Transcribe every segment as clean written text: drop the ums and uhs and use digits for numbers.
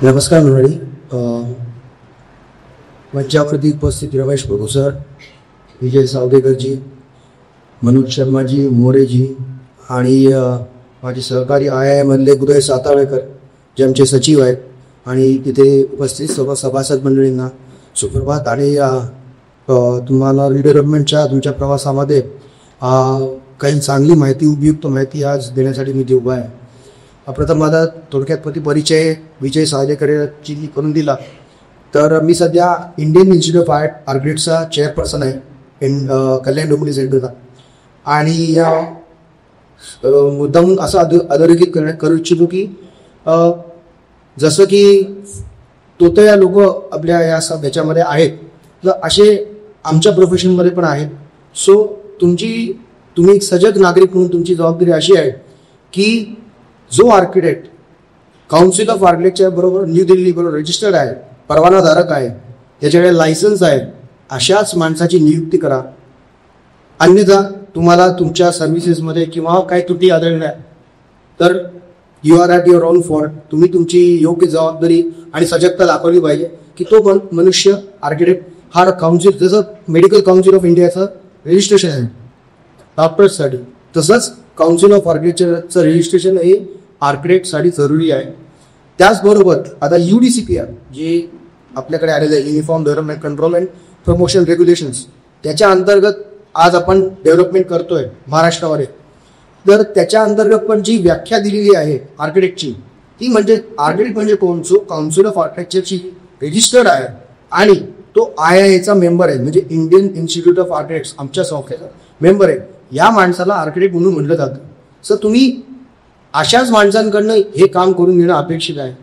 नमस्कार मंडळी. मंचावरती उपस्थित रमेश प्रभू सर, विजय सावदेकरजी, मनोज शर्माजी, मोरेजी आणि माझे सहकारी IIM उदय सातावेकर जे आमचे सचिव आहेत आणि तिथे उपस्थित सर्व सभासद मंडळींना सुप्रभात. आणि तुम्हाला रिडेव्हलपमेंटच्या तुमच्या प्रवासामध्ये काही चांगली माहिती, उपयुक्त माहिती आज देण्यासाठी मी उभा आहे. प्रथम माझा थोडक्यात परिचय विजय सावदेकरची करून दिला तर मी सध्या इंडियन इन्स्टिट्यूट ऑफ आर्किटेक्टचा चेअरपर्सन आहे कल्याण डोंबिवली सेंटरचा. आणि मुद्दाम असं अधोरेखित करू इच्छितो की जसं की तोतया लोक आपल्या याच्यामध्ये आहेत, तर असे आमच्या प्रोफेशनमध्ये पण आहेत. सो तुम्ही एक सजग नागरिक म्हणून तुमची जबाबदारी अशी आहे की जो आर्किटेक्ट काउन्सिल ऑफ आर्किटेक्टच्या बरोबर न्यू दिल्ली बरोबर रजिस्टर्ड आहे, परवानाधारक आहे, त्याच्याकडे लायसन्स आहे, अशाच माणसाची नियुक्ती करा. अन्यथा तुम्हाला तुमच्या सर्व्हिसेसमध्ये किंवा काही त्रुटी आढळल्या तर you are at your own fault. तुम्ही तुमची योग्य जबाबदारी आणि सजगता दाखवली पाहिजे की तो पण मनुष्य आर्किटेक्ट हा काउन्सिल, जसं मेडिकल काउन्सिल ऑफ इंडियाचं रजिस्ट्रेशन आहे डॉक्टर्ससाठी, तसंच काउन्सिल ऑफ आर्किटेक्चरचं रजिस्ट्रेशन हे आर्किटेक्टसाठी जरुरी आहे. त्याचबरोबर आता UDCPR जे आपल्याकडे आलेलं आहे, uniform development control and promotion regulations, त्याच्या अंतर्गत आज आपण डेव्हलपमेंट करतोय महाराष्ट्रामध्ये. तर त्याच्या अंतर्गत पण जी व्याख्या दिलेली आहे आर्किटेक्टची, ती म्हणजे आर्किटेक्ट म्हणजे कोण, जो काउन्सिल ऑफ आर्किटेक्चरची रजिस्टर्ड आहे आणि तो IIA मेंबर आहे, म्हणजे इंडियन इन्स्टिट्यूट ऑफ आर्किटेक्ट्स आमच्या संस्थेचा मेंबर आहे. या माणसाला आर्किटेक्ट म्हणून म्हटलं जातं. सर तुम्ही अशाच माणसांकडनं हे काम करून घेणं अपेक्षित आहे,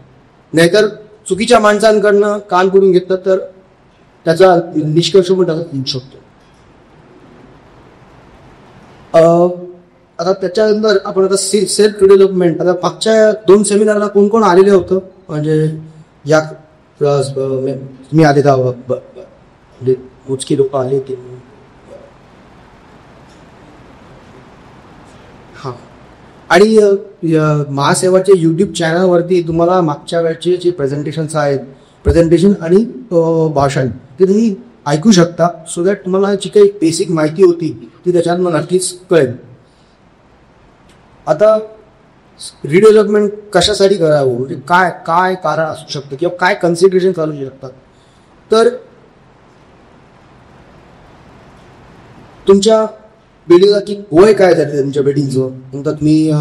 नाहीतर चुकीच्या माणसांकडनं काम करून घेतलं तर त्याचा निष्कर्ष पण येऊ शकतो. आता त्याच्यानंतर आपण आता सेल्फ डेव्हलपमेंट, आता मागच्या 2 सेमिनारला कोण कोण आलेले होतं, म्हणजे या मी आले म्हणजे मोजकी लोक आले ते. हां, आणि महासेवाच्या YouTube चॅनलवरती तुम्हाला मागच्या वेळचे जे प्रेझेंटेशन आणि भाषण ते तुम्ही ऐकू शकता, सो दॅट तुम्हाला जी काही बेसिक माहिती होती ती त्याच्यात नक्कीच कळेल. आता रिडेव्हलपमेंट कशासाठी करावं, म्हणजे काय कारण असू शकतं किंवा काय कन्सिडरेशन चालू शकतात. तर तुमच्या बिल्डिंगला की वय काय जाते तुमच्या बिल्डिंगचं, नंतर तुम्ही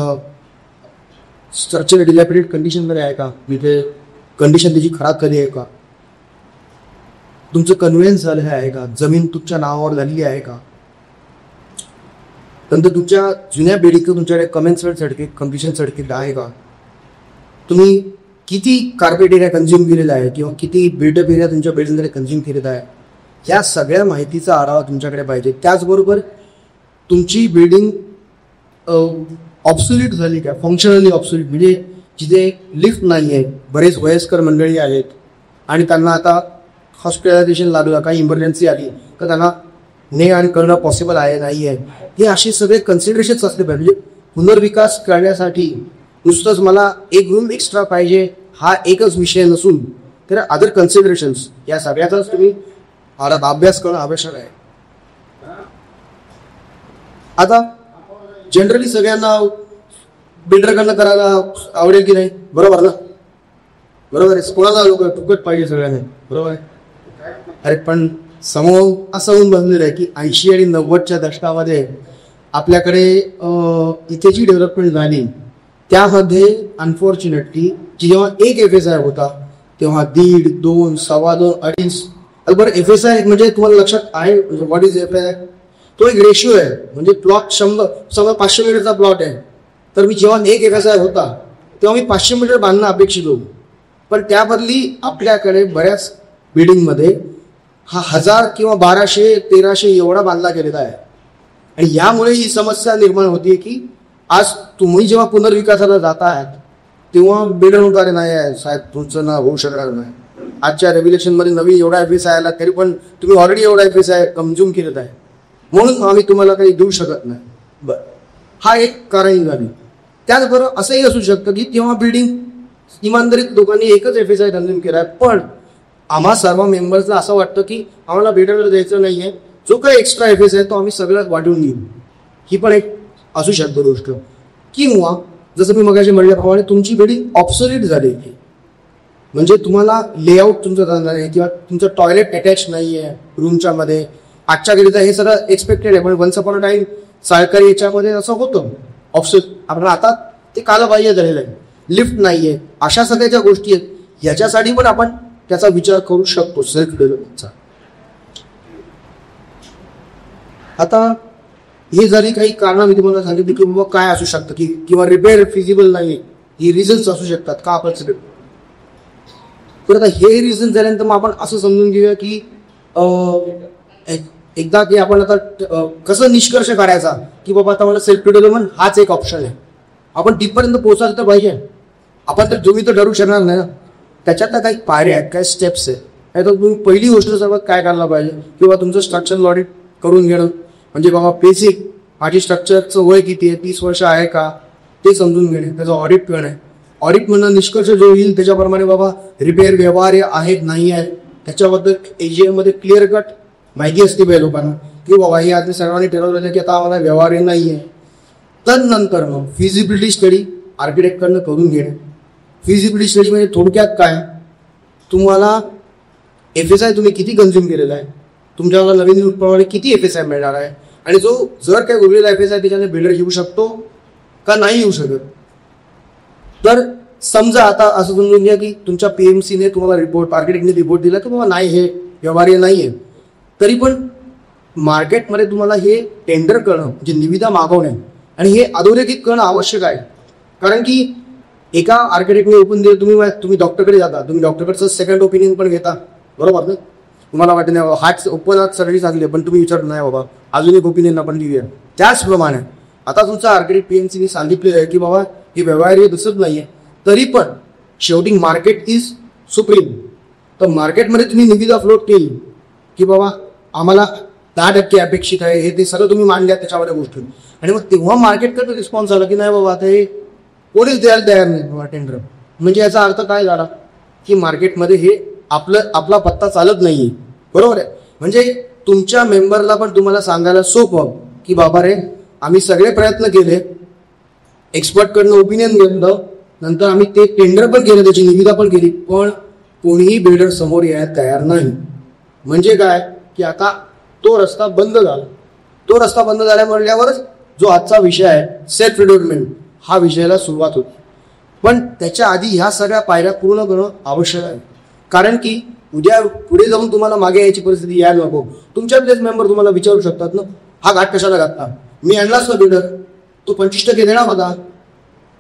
स्ट्रक्चर डिलॅपिडेट कंडिशनमध्ये आहे का, तिथे कंडिशन त्याची खराब कधी आहे का, तुमचं कन्व्हेन्स झालं आहे का, जमीन तुमच्या नावावर झालेली आहे का, नंतर तुमच्या जुन्या बिल्डिंगचं तुमच्याकडे कमेन्समेंट सर्टिफिकेट, कम्प्लिशन सर्टिफिकेट आहे का, तुम्ही किती कार्पेट एरिया कन्झ्युम केलेला आहे किंवा किती बिल्डअप एरिया तुमच्या बिल्डिंगमध्ये कन्झ्युम केलेला आहे, या सगळ्या माहितीचा आढावा तुमच्याकडे पाहिजे. त्याचबरोबर तुमची बिल्डिंग ऑब्सोल्यूट झाली का, फंक्शनली ऑब्सोल्यूट, म्हणजे जिथे लिफ्ट नाही आहे, बरेच वयस्कर मंडळी आहेत आणि त्यांना आता हॉस्पिटलायझेशन लागलं, काही इमर्जन्सी आली तर त्यांना ने आणि करणं पॉसिबल आहे नाही आहे, हे असे सगळे कन्सिडरेशन्स असले पाहिजे. म्हणजे पुनर्विकास करण्यासाठी नुसतंच मला एक रूम एक्स्ट्रा पाहिजे हा एकच विषय नसून तर अदर कन्सिडरेशन्स या सगळ्याचाच तुम्ही अभ्यास करणं आवश्यक आहे. आता जनरली सगळ्यांना बिल्डरकडनं करायला आवडेल की नाही, बरोबर ना, बरोबर आहे. कोणाला लोक फुकट पाहिजे सगळ्यांना, बरोबर आहे. अरे पण समोर असं होऊन बनलेलं आहे की 80 आणि 90च्या दशकामध्ये आपल्याकडे इथे जी डेव्हलपमेंट झाली त्यामध्ये अनफॉर्च्युनेटली जेव्हा एक FSI होता तेव्हा 1.5, 2, 2.25, 2.5. बरं, FSI म्हणजे तुम्हाला लक्षात आहे व्हॉट इज FSI, तो एक रेशिओ आहे. म्हणजे प्लॉट 100 500 मीटरचा प्लॉट आहे, तर मी जेव्हा एक FSI होता तेव्हा मी 500 मीटर बांधणं अपेक्षित होतो, पण त्या बदली आपल्याकडे बऱ्याच बिल्डिंगमध्ये हा 1000 किंवा 1200, 1300 एवढा बांधला गेलेला आहे. आणि यामुळे ही समस्या निर्माण होती की आज तुम्ही जेव्हा पुनर्विकासाला जात आहात तेव्हा बिल्डर उतारे नाही आहे साहेब, तुमचं ना होऊ शकणार नाही. आजच्या रेग्युलेशनमध्ये नवीन एवढा FSI आला तरी पण तुम्ही ऑलरेडी एवढा FSI कन्झ्युम केलेला आहे, म्हणून आम्ही तुम्हाला काही देऊ शकत नाही. बरं, हा एक कारण झाली. त्याचबरोबर असंही असू शकतं की तेव्हा बिल्डिंग इमानदारीत लोकांनी एकच FSI कंझ्युम केला आहे, पण आम्हा सर्व मेंबर्सला असं वाटतं की आम्हाला बिल्डरला द्यायचं नाहीये, जो काही एक्स्ट्रा FSI तो आम्ही सगळं वाटून घेऊ. ही पण एक असू शकते गोष्ट. किंवा जसं मी मगाशी म्हणल्याप्रमाणे तुमची बिल्डिंग ऑब्सोलीट झाली, म्हणजे तुम्हाला लेआउट तुमचं झालं नाही किंवा तुमचं टॉयलेट अटॅच नाही आहे रूमच्या मध्ये. आजच्या घडीचं हे सगळं एक्सपेक्टेड आहे, पण वन्स अपॉन अ टाइम सरकारी याच्यामध्ये असं होतं ऑप्शन. आपण आता ते कालबाह्य झालेलं आहे. लिफ्ट नाहीये, अशा सगळ्या ज्या गोष्टी आहेत याच्यासाठी पण आपण त्याचा विचार करू शकतो सेल्फ डेव्हलपमेंटचा. आता हे जरी काही कारण मी तुम्हाला सांगितली की बाबा काय असू शकतं की किंवा रिपेअर फिजिबल नाही, ही रिझन्स असू शकतात का आपण सगळे. तर आता हे रिझन झाल्यानंतर मग आपण असं समजून घेऊया की एकदा की आपण आता कसं निष्कर्ष काढायचा की बाबा आता मला सेल्फ डेव्हलपमेंट हाच एक ऑप्शन आहे. आपण तिथपर्यंत पोहोचायला तर पाहिजे. आपण तर तुम्ही तर ठरवू शकणार नाही ना. त्याच्यातल्या काही पायऱ्या आहेत, काही स्टेप्स आहेत. तर तुम्ही पहिली गोष्ट सर्वात काय करायला पाहिजे किंवा तुमचं स्ट्रक्चरल ऑडिट करून घेणं, म्हणजे बाबा बेसिक माझी स्ट्रक्चरचं वय किती आहे, 30 वर्ष आहे का ते समजून घेणे, त्याचं ऑडिट करणे. ऑडिट म्हणणं निष्कर्ष जो येईल त्याच्याप्रमाणे बाबा रिपेअर व्यवहार्य आहेत नाही आहेत त्याच्याबद्दल AGM मध्ये क्लिअर कट माहिती असते पाहिजे लोकांना की बाबा हे आधी सर्वांनी ठरवलेलं की आता आम्हाला व्यवहार्य नाही आहे. तर नंतर मग फिजिबिलिटी स्टडी आर्किटेक्टकडनं करून घेणे. फिजिबिलिटी स्टडी म्हणजे थोडक्यात काय, तुम्हाला FSI तुम्ही किती कन्झ्युम केलेला आहे, तुमच्याला नवीन रूटप्रमाणे किती FSI मिळणार आहे, आणि जो जर काही उरलेला FSI त्याच्याने बिल्डर येऊ शकतो का नाही येऊ शकत. तर समजा आता असं समजून घ्या की तुमच्या PMCने तुम्हाला रिपोर्ट, आर्किटेक्टने रिपोर्ट दिला की बाबा नाही हे व्यवहार्य नाही आहे, तरी पण मार्केटमध्ये तुम्हाला हे टेंडर करणं म्हणजे निविदा मागवणे आणि हे अधोरेखित करणं आवश्यक आहे. कारण की एका आर्किटेक्टने ओपन दिलं, तुम्ही डॉक्टरकडे जाता, तुम्ही डॉक्टरकडचं सेकंड ओपिनियन पण घेता, बरोबर ना. तुम्हाला वाटत नाही हार्ट ओपन हार्ट सर्जरी चांगली आहे, पण तुम्ही विचारत नाही बाबा अजून एक ओपिनियन आपण लिहूया. त्याचप्रमाणे आता तुमचा आर्किटेक्ट PMCने सांगितलेलं आहे की बाबा हे व्यवहार्य दिसत नाहीये, तरी पण शेवटी मार्केट इज सुप्रीम. तर मार्केटमध्ये तुम्ही निविदा फ्लोट केली की बाबा आम्हाला 10% अपेक्षित आहे, हे ते सगळं तुम्ही मांडल्या त्याच्यामध्ये गोष्टी, आणि मग तेव्हा मार्केटकडे रिस्पॉन्स आला की नाही बाबा आता हे कोणीच द्यायला तयार नाही बाबा टेंडर. म्हणजे याचा अर्थ काय झाला की मार्केटमध्ये हे आपला पत्ता चालत नाहीये, बरोबर आहे. म्हणजे तुमच्या मेंबरला पण तुम्हाला सांगायला सोपं की बाबा रे आम्ही सगळे प्रयत्न केले, एक्सपर्टकडनं ओपिनियन घेतलं, नंतर आम्ही ते टेंडर पण केलं, त्याची निविदा पण केली, पण कोणीही बिल्डर समोर यायला तयार नाही. म्हणजे काय की आता तो रस्ता बंद झाला. तो रस्ता बंद झाल्या म्हणल्यावरच जो आजचा विषय आहे सेल्फ डेव्हलपमेंट हा विषयाला सुरुवात होती. पण त्याच्या आधी ह्या सगळ्या पायऱ्या पूर्ण करणं आवश्यक आहे. कारण की उद्या पुढे जाऊन तुम्हाला मागे यायची परिस्थिती यायला नको. तुमच्यातलेच मेंबर तुम्हाला विचारू शकतात ना, हा घाट कशाला घातला, मी आणलाच ना बिल्डर, तो 25% देणार होता,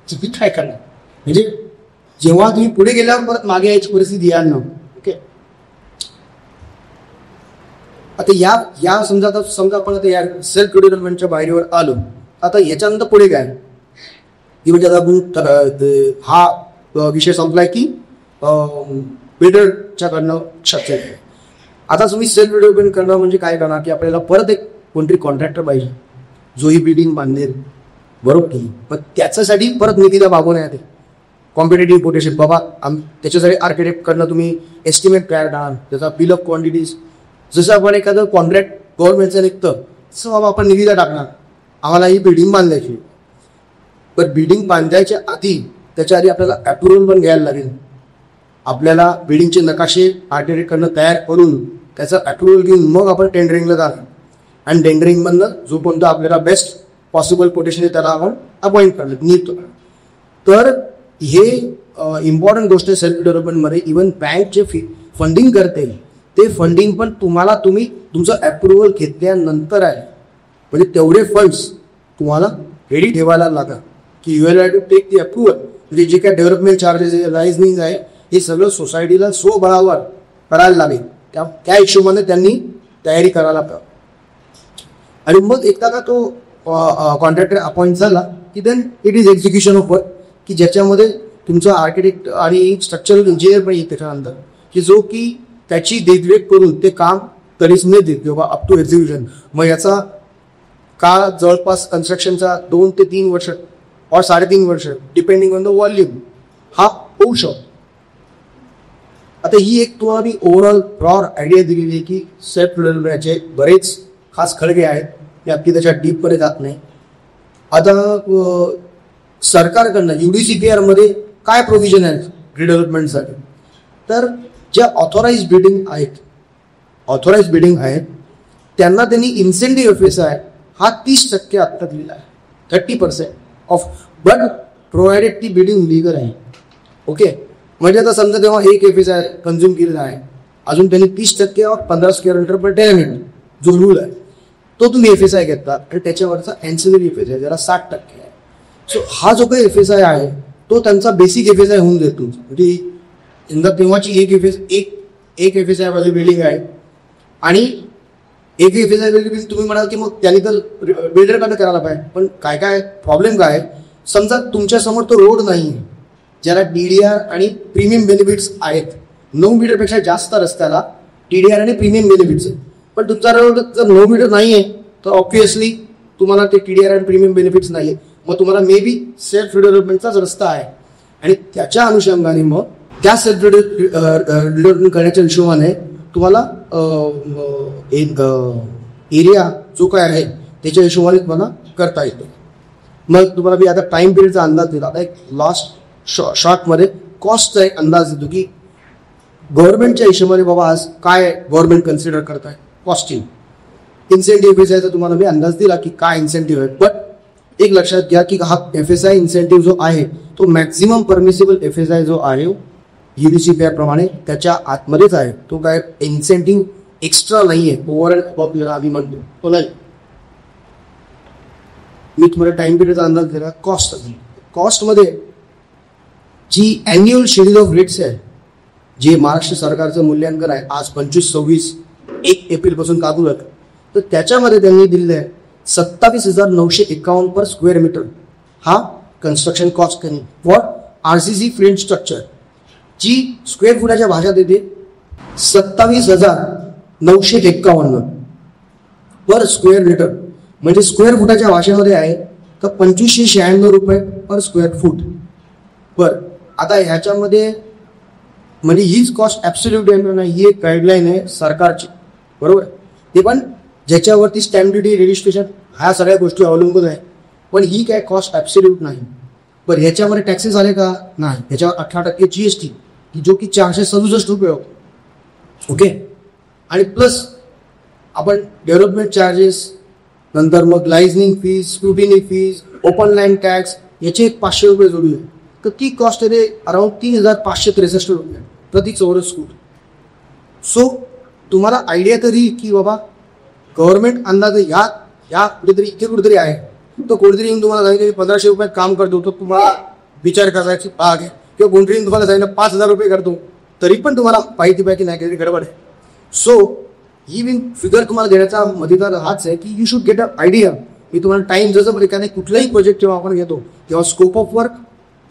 तुम्ही काय करणार. म्हणजे जेव्हा तुम्ही पुढे गेल्यावर परत मागे यायची परिस्थिती यायला नको. ओके. आता या समजा आपण आता या सेल्फ डेव्हलपमेंटच्या बाहेरवर आलो. आता याच्यानंतर पुढे काय की म्हणजे आता हा विषय संपलाय की बिल्डरच्याकडनं शक्य आहे. आता तुम्ही सेल्फ डेव्हलपमेंट करणं म्हणजे काय करणार की आपल्याला परत एक कोणतरी कॉन्ट्रॅक्टर पाहिजे जो ही बिल्डिंग बांधेल, बरोबर की. पण त्याच्यासाठी परत निविदा मागवण्या येते, कॉम्पिटेटिव्ह कोटेशन. बाबा त्याच्यासाठी आर्किटेक्टकडनं तुम्ही एस्टिमेट काय करणार, त्याचा बिल ऑफ क्वांटिटीज. जसं आपण एखादं कॉन्ट्रॅक्ट गव्हर्नमेंटचं निघतं तसं बाबा आपण निविदा टाकणार आम्हाला ही बिल्डिंग बांधायची. पण बिल्डिंग बांधायच्या आधी त्याच्या आधी आपल्याला अप्रुव्हल पण घ्यायला लागेल. आपल्याला बिल्डिंगचे नकाशे आर्किटेक्टकडनं तयार करून त्याचं अप्रुव्हल घेऊन मग आपण टेंडरिंगला जाणार, आणि टेंडरिंगमधनं जो कोणता आपल्याला बेस्ट पॉसिबल कोटेशन आहे त्याला आपण अपॉइंट करणार निघतो. तर हे इम्पॉर्टंट गोष्ट आहे सेल्फ डेव्हलपमेंटमध्ये. इव्हन बँक जे फंडिंग करते ते फंडिंग पण तुम्ही तुमचं अप्रुव्हल घेतल्यानंतर आहे. म्हणजे तेवढे फंड्स तुम्हाला रेडी ठेवायला लागतात की you have to take the approval. म्हणजे जे काय डेव्हलपमेंट चार्जेस आहे, लायसनिंग आहे, हे सगळं सोसायटीला स्वबळावर करायला लागेल. त्या हिशोबाने त्यांनी तयारी करायला पाहिजे. आणि मग एकदा का तो कॉन्ट्रॅक्टर अपॉइंट झाला की then it is execution of work, की ज्याच्यामध्ये तुमचं आर्किटेक्ट आणि स्ट्रक्चरल इंजिनियर पण येईल त्याच्यानंतर, की जो की त्याची देखरेख करून ते काम तरीच नाही देत किंवा अप टू एक्झिक्युशन. मग याचा काळ जवळपास कन्स्ट्रक्शनचा 2 ते 3 वर्ष और 3.5 वर्ष डिपेंडिंग ऑन द व्हॉल्यूम हा होऊ शकतो. आता ही एक तुम्हाला मी ओव्हरऑल ब्रॉड आयडिया दिलेली आहे की सेल्फ डेव्हलपमेंटचे बरेच खास खळगे आहेत. मी अगदी त्याच्या डीपमध्ये जात नाही. आता सरकारकडनं UDCPR मध्ये काय प्रोव्हिजन आहेत रिडेव्हलपमेंटसाठी, तर ज्या ऑथोराइज बिल्डिंग आहेत त्यांना त्यांनी इन्सेंटिव्ह FSI हा 30% आत्ता दिलेला आहे, 30% ऑफ, बट प्रोव्हाइडेड ती बिल्डिंग लीगल आहे. ओके, म्हणजे आता समजा तेव्हा एक FSI कन्झ्युम केलेला आहे, अजून त्यांनी 30% ऑफ 15 स्क्वेअर मीटर पर टेरामीटर जो रूल आहे तो तुम्ही FSI घेता आणि त्याच्यावरचा अँसिलरी FSI ज्याला 60% आहे. सो हा जो काही FSI आहे तो त्यांचा बेसिक FSI होऊन जातो. म्हणजे यंदा तेव्हाची एक FSI वाली बिल्डिंग आहे आणि एक FSI बिल्डिंग तुम्ही म्हणाल की मग त्यांनी तर बिल्डरकडनं करायला पाहिजे. पण काय प्रॉब्लेम काय आहे, समजा तुमच्या समोर तो रोड नाही आहे ज्याला DDR आणि प्रीमियम बेनिफिट्स आहेत, 9 मीटरपेक्षा जास्त रस्त्याला DDR आणि प्रीमियम बेनिफिट्स आहेत, पण तुमचा रोड जर 9 मीटर नाही आहे तर ऑब्व्हियसली तुम्हाला ते TDR आणि प्रीमियम बेनिफिट्स नाही आहे. मग तुम्हाला मे बी सेल्फ डेव्हलपमेंटचाच रस्ता आहे आणि त्याच्या अनुषंगाने मग त्या सेल्फ डेव्हलपमेंट करण्याच्या हिशोबाने तुम्हाला एक एरिया जो काय आहे त्याच्या हिशोबाने तुम्हाला करता येतो. मग तुम्हाला मी आता टाइम पिरियडचा अंदाज दिला. आता एक लास्ट शॉर्टमध्ये कॉस्टचा एक अंदाज देतो की गव्हर्नमेंटच्या हिशोबाने बाबा आज काय गव्हर्नमेंट कन्सिडर करत आहे कॉस्टिंग. इन्सेंटिव्ह FSI तुम्हाला मी अंदाज दिला की काय इन्सेंटिव्ह आहे, बट एक लक्षात घ्या की हा FSI इन्सेंटिव्ह जो आहे तो मॅक्झिमम परमिसिबल FSI जो आहे UDCPR प्रमाणे त्याच्या आतमध्येच आहे. तो काय इन्सेंटिव्ह एक्स्ट्रा नाही आहे, ओव्हर अँड अबव आम्ही म्हणतो तो नाही. मी तुम्हाला टाइम पिरियडचा अंदाज दिला. कॉस्टमध्ये जी अॅन्युअल शेड्यूल ऑफ रेट्स आहे, जे महाराष्ट्र सरकारचं मूल्यांकन आहे आज 25-26 1 एप्रिलपासून लागू झालं, तर त्याच्यामध्ये त्यांनी दिलेलं आहे 27,951 पर स्क्वेअर मीटर हा कन्स्ट्रक्शन कॉस्ट कमी फॉर RCC फ्रेम स्ट्रक्चर, जी स्क्वेअर फुटाच्या भाषेत येते 27,951 पर स्क्वेअर मीटर. म्हणजे स्क्वेअर फुटाच्या भाषेमध्ये आहे तर 2596 रुपये पर स्क्वेअर फूट. बरं, आता ह्याच्यामध्ये म्हणजे हीच कॉस्ट ॲब्सोल्यूट आहे ना, ही एक गाईडलाईन आहे सरकारची, बरोबर. ते पण ज्याच्यावरती स्टॅम्प ड्युटी, रजिस्ट्रेशन ह्या सगळ्या गोष्टी अवलंबून आहे. पण ही काय कॉस्ट ॲब्सोल्यूट नाही. बरं, ह्याच्यामध्ये टॅक्सेस आले का? नाही. ह्याच्यावर 18% GST जो की 467 रुपये होतो. ओके, आणि प्लस आपण डेव्हलपमेंट चार्जेस, नंतर मग liaisoning fees, scrutiny fees, open line tax याचे एक 500 रुपये जोडले, तर ती कॉस्ट आहे अराउंड 3,563 रुपये प्रति चौरस फूट. सो तुम्हाला आयडिया तरी की बाबा गव्हर्नमेंट अंदाजे या कुठेतरी इथे कुठेतरी आहे, तो कोणतरी तुम्हाला सांगितलं 1500 रुपयात काम करतो, तर तुम्हाला विचार करायची भाग आहे. किंवा कोणतरी तुम्हाला सांगितलं 5,000 रुपये करतो, तरी पण तुम्हाला माहिती पाहिजे की नाही काहीतरी गडबड आहे. सो ही फिगर तुम्हाला देण्याचा मदतीदार हाच आहे की you should get a idea. मी तुम्हाला टाइम जसं प्रकारे कुठलाही प्रोजेक्ट जेव्हा आपण घेतो तेव्हा स्कोप ऑफ वर्क,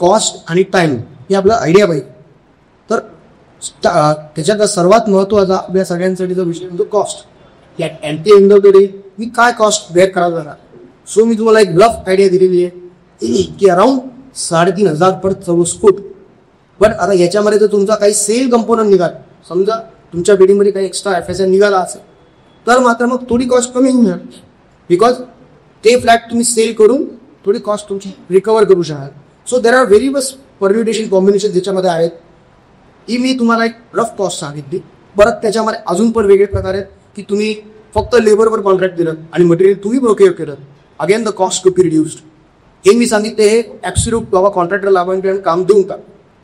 कॉस्ट आणि टाइम हे आपला आयडिया पाहिजे. तर त्याच्यात सर्वात महत्त्वाचा आपल्या सगळ्यांसाठीचा विषय म्हणजे कॉस्ट. या at the end of the day मी काय कॉस्ट बेअर करायला जाणार. सो मी तुम्हाला एक रफ आयडिया दिलेली आहे की अराउंड 3,500 पर चौरस फूट. पण आता याच्यामध्ये जर तुमचा काही सेल कंपोनंट निघाला, समजा तुमच्या बिल्डिंगमध्ये काही एक्स्ट्रा FSI निघाला असेल, तर मात्र मग थोडी कॉस्ट कमी होणार, बिकॉज ते फ्लॅट तुम्ही सेल करून थोडी कॉस्ट तुमची रिकवर करू शकाल. So there R very much permutation combination ज्याच्यामध्ये आहेत. ही मी तुम्हाला एक रफ कॉस्ट सांगितली. परत त्याच्यामध्ये अजून पण वेगळे प्रकार आहेत की तुम्ही फक्त लेबरवर कॉन्ट्रॅक्ट दिलं आणि मटेरियल तुम्ही प्रोक्युअर केलं, again the cost to be reduced. हे मी सांगितले हे ॲब्सोल्यूट बाबा कॉन्ट्रॅक्टरला आपण काम देऊन का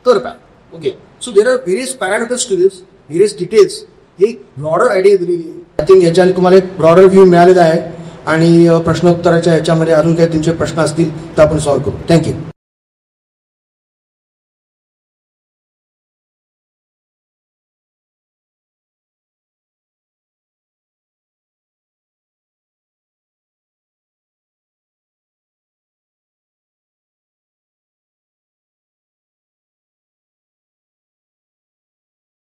तर काय. Okay, so there are various parameters to this, various details. हे ब्रॉडर आयडिया दिलेली आहे. आय थिंक याच्याने तुम्हाला एक ब्रॉडर व्ह्यू मिळालेला आहे आणि प्रश्नोत्तराच्या ह्याच्यामध्ये अजून काही तुमचे प्रश्न असतील तर आपण सॉल्व्ह करू. थँक्यू.